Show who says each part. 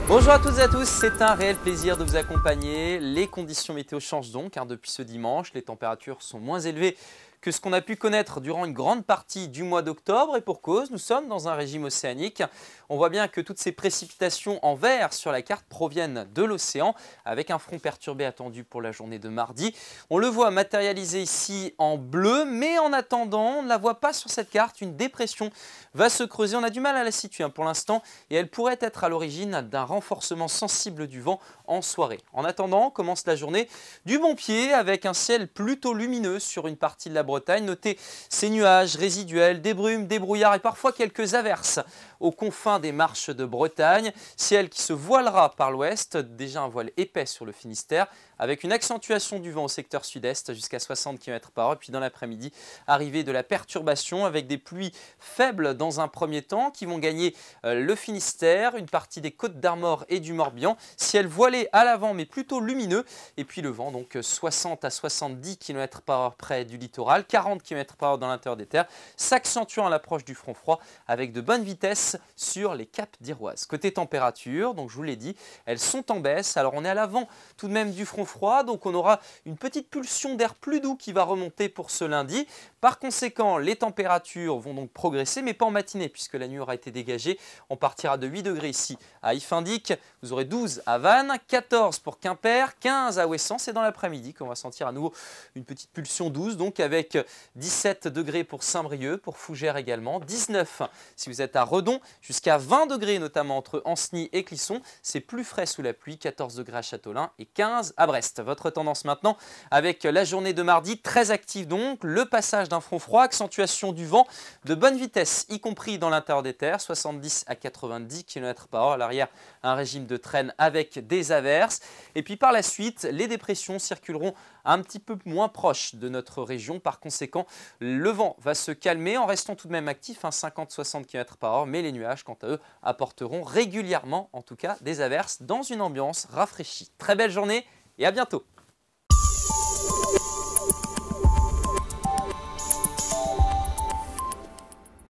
Speaker 1: Bonjour à toutes et à tous, c'est un réel plaisir de vous accompagner. Les conditions météo changent donc depuis ce dimanche. Les températures sont moins élevées que ce qu'on a pu connaître durant une grande partie du mois d'octobre et pour cause, nous sommes dans un régime océanique. On voit bien que toutes ces précipitations en vert sur la carte proviennent de l'océan avec un front perturbé attendu pour la journée de mardi. On le voit matérialisé ici en bleu, mais en attendant, on ne la voit pas sur cette carte. Une dépression va se creuser, on a du mal à la situer pour l'instant et elle pourrait être à l'origine d'un renforcement sensible du vent en soirée. En attendant, commence la journée du bon pied avec un ciel plutôt lumineux sur une partie de la Bretagne. Notez ces nuages résiduels, des brumes, des brouillards et parfois quelques averses aux confins des marches de Bretagne. Ciel qui se voilera par l'ouest, déjà un voile épais sur le Finistère, avec une accentuation du vent au secteur sud-est jusqu'à 60 km/h. Puis dans l'après-midi, arrivée de la perturbation avec des pluies faibles dans un premier temps qui vont gagner le Finistère, une partie des Côtes d'Armor et du Morbihan. Ciel voilé à l'avant mais plutôt lumineux. Et puis le vent, donc 60 à 70 km/h près du littoral, 40 km/h dans l'intérieur des terres, s'accentuant à l'approche du front froid avec de bonnes vitesses sur les caps d'Iroise. Côté température, donc je vous l'ai dit, elles sont en baisse. Alors on est à l'avant tout de même du front froid, donc on aura une petite pulsion d'air plus doux qui va remonter pour ce lundi. Par conséquent, les températures vont donc progresser, mais pas en matinée puisque la nuit aura été dégagée. On partira de 8 degrés ici à Ifindic, vous aurez 12 à Vannes, 14 pour Quimper, 15 à Ouessant. C'est dans l'après-midi qu'on va sentir à nouveau une petite pulsion douce, donc avec 17 degrés pour Saint-Brieuc, pour Fougères également, 19 si vous êtes à Redon, jusqu'à 20 degrés notamment entre Ancenis et Clisson. C'est plus frais sous la pluie, 14 degrés à Châteaulin et 15 à Brest. Votre tendance maintenant avec la journée de mardi, très active donc, le passage d'un front froid, accentuation du vent de bonne vitesse, y compris dans l'intérieur des terres, 70 à 90 km/h. À l'arrière, un régime de traîne avec des averses. Et puis par la suite, les dépressions circuleront un petit peu moins proches de notre région. Par conséquent, le vent va se calmer en restant tout de même actif, 50-60 km/h, mais les nuages, quant à eux, apporteront régulièrement, en tout cas, des averses dans une ambiance rafraîchie. Très belle journée et à bientôt.